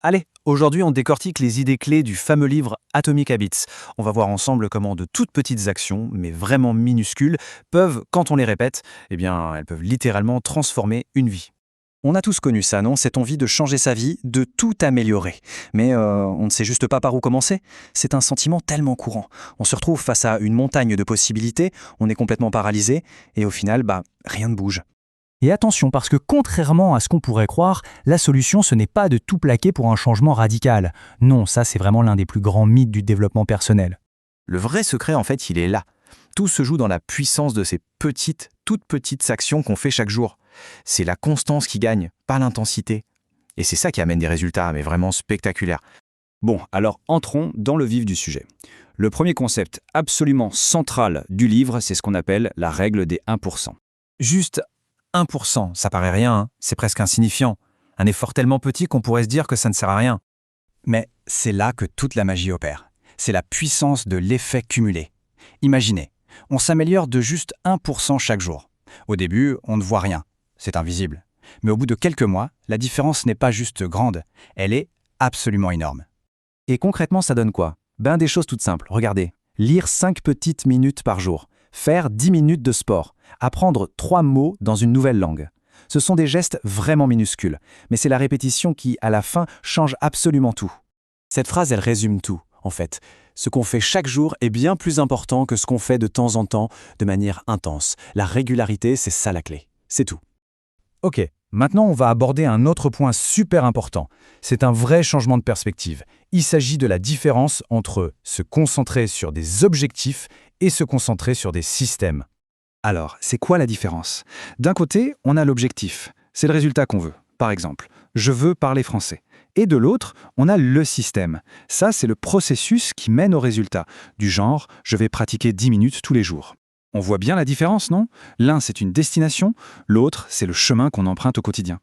Allez, aujourd'hui on décortique les idées clés du fameux livre Atomic Habits. On va voir ensemble comment de toutes petites actions, mais vraiment minuscules, peuvent, quand on les répète, elles peuvent littéralement transformer une vie. On a tous connu ça, non? Cette envie de changer sa vie, de tout améliorer. Mais on ne sait juste pas par où commencer. C'est un sentiment tellement courant. On se retrouve face à une montagne de possibilités, on est complètement paralysé, et au final, rien ne bouge. Et attention, parce que contrairement à ce qu'on pourrait croire, la solution, ce n'est pas de tout plaquer pour un changement radical. Non, ça c'est vraiment l'un des plus grands mythes du développement personnel. Le vrai secret, en fait, il est là. Tout se joue dans la puissance de ces toutes petites actions qu'on fait chaque jour. C'est la constance qui gagne, pas l'intensité. Et c'est ça qui amène des résultats, mais vraiment spectaculaires. Bon, alors entrons dans le vif du sujet. Le premier concept absolument central du livre, c'est ce qu'on appelle la règle des 1%. Juste 1%, ça paraît rien, hein. C'est presque insignifiant. Un effort tellement petit qu'on pourrait se dire que ça ne sert à rien. Mais c'est là que toute la magie opère. C'est la puissance de l'effet cumulé. Imaginez, on s'améliore de juste 1% chaque jour. Au début, on ne voit rien, c'est invisible. Mais au bout de quelques mois, la différence n'est pas juste grande, elle est absolument énorme. Et concrètement, ça donne quoi? Des choses toutes simples. Regardez, lire 5 petites minutes par jour, faire 10 minutes de sport, apprendre 3 mots dans une nouvelle langue. Ce sont des gestes vraiment minuscules, mais c'est la répétition qui, à la fin, change absolument tout. Cette phrase, elle résume tout, en fait. Ce qu'on fait chaque jour est bien plus important que ce qu'on fait de temps en temps, de manière intense. La régularité, c'est ça la clé. C'est tout. Ok, maintenant on va aborder un autre point super important. C'est un vrai changement de perspective. Il s'agit de la différence entre se concentrer sur des objectifs et se concentrer sur des systèmes. Alors, c'est quoi la différence? D'un côté, on a l'objectif. C'est le résultat qu'on veut. Par exemple, je veux parler français. Et de l'autre, on a le système. Ça, c'est le processus qui mène au résultat. Du genre, je vais pratiquer 10 minutes tous les jours. On voit bien la différence, non? L'un, c'est une destination, l'autre, c'est le chemin qu'on emprunte au quotidien.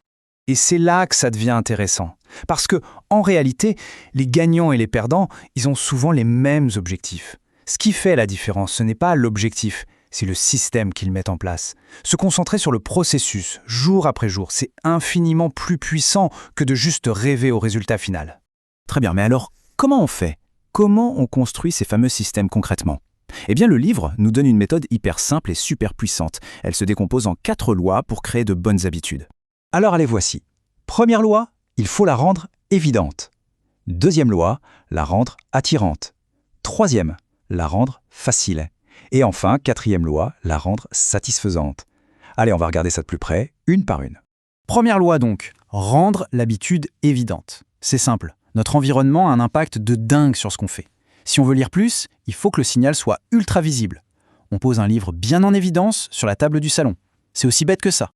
Et c'est là que ça devient intéressant. Parce que, en réalité, les gagnants et les perdants, ils ont souvent les mêmes objectifs. Ce qui fait la différence, ce n'est pas l'objectif, c'est le système qu'ils mettent en place. Se concentrer sur le processus, jour après jour, c'est infiniment plus puissant que de juste rêver au résultat final. Très bien, mais alors, comment on fait? Comment on construit ces fameux systèmes concrètement? Le livre nous donne une méthode hyper simple et super puissante. Elle se décompose en 4 lois pour créer de bonnes habitudes. Alors les voici. Première loi, il faut la rendre évidente. Deuxième loi, la rendre attirante. Troisième, la rendre facile. Et enfin, quatrième loi, la rendre satisfaisante. Allez, on va regarder ça de plus près, une par une. Première loi donc, rendre l'habitude évidente. C'est simple, notre environnement a un impact de dingue sur ce qu'on fait. Si on veut lire plus, il faut que le signal soit ultra visible. On pose un livre bien en évidence sur la table du salon. C'est aussi bête que ça.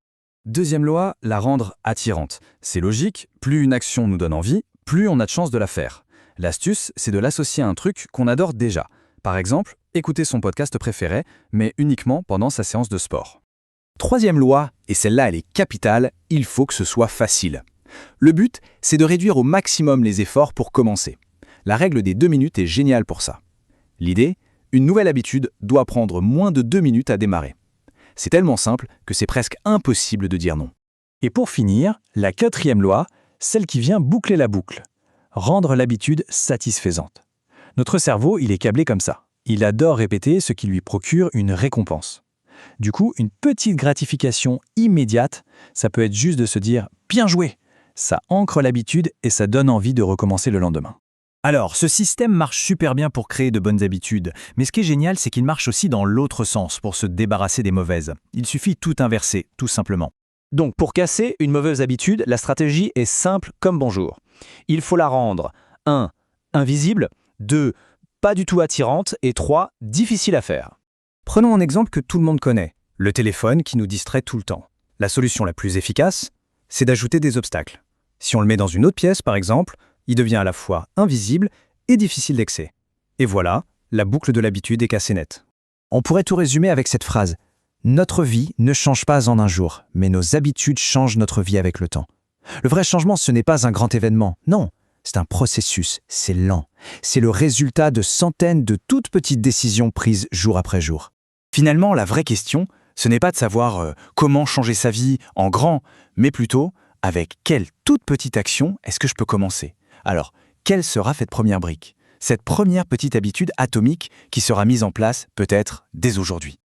Deuxième loi, la rendre attirante. C'est logique, plus une action nous donne envie, plus on a de chances de la faire. L'astuce, c'est de l'associer à un truc qu'on adore déjà. Par exemple, écouter son podcast préféré, mais uniquement pendant sa séance de sport. Troisième loi, et celle-là elle est capitale, il faut que ce soit facile. Le but, c'est de réduire au maximum les efforts pour commencer. La règle des 2 minutes est géniale pour ça. L'idée, une nouvelle habitude doit prendre moins de 2 minutes à démarrer. C'est tellement simple que c'est presque impossible de dire non. Et pour finir, la quatrième loi, celle qui vient boucler la boucle. Rendre l'habitude satisfaisante. Notre cerveau, il est câblé comme ça. Il adore répéter ce qui lui procure une récompense. Du coup, une petite gratification immédiate, ça peut être juste de se dire « bien joué ». Ça ancre l'habitude et ça donne envie de recommencer le lendemain. Alors, ce système marche super bien pour créer de bonnes habitudes, mais ce qui est génial, c'est qu'il marche aussi dans l'autre sens pour se débarrasser des mauvaises. Il suffit tout inverser, tout simplement. Donc, pour casser une mauvaise habitude, la stratégie est simple comme bonjour. Il faut la rendre 1. Invisible, 2. Pas du tout attirante et 3. Difficile à faire. Prenons un exemple que tout le monde connaît, le téléphone qui nous distrait tout le temps. La solution la plus efficace, c'est d'ajouter des obstacles. Si on le met dans une autre pièce, par exemple, il devient à la fois invisible et difficile d'accès. Et voilà, la boucle de l'habitude est cassée nette. On pourrait tout résumer avec cette phrase. Notre vie ne change pas en un jour, mais nos habitudes changent notre vie avec le temps. Le vrai changement, ce n'est pas un grand événement, non. C'est un processus, c'est lent. C'est le résultat de centaines de toutes petites décisions prises jour après jour. Finalement, la vraie question, ce n'est pas de savoir comment changer sa vie en grand, mais plutôt avec quelle toute petite action est-ce que je peux commencer? Alors, quelle sera cette première brique? Cette première petite habitude atomique qui sera mise en place peut-être dès aujourd'hui.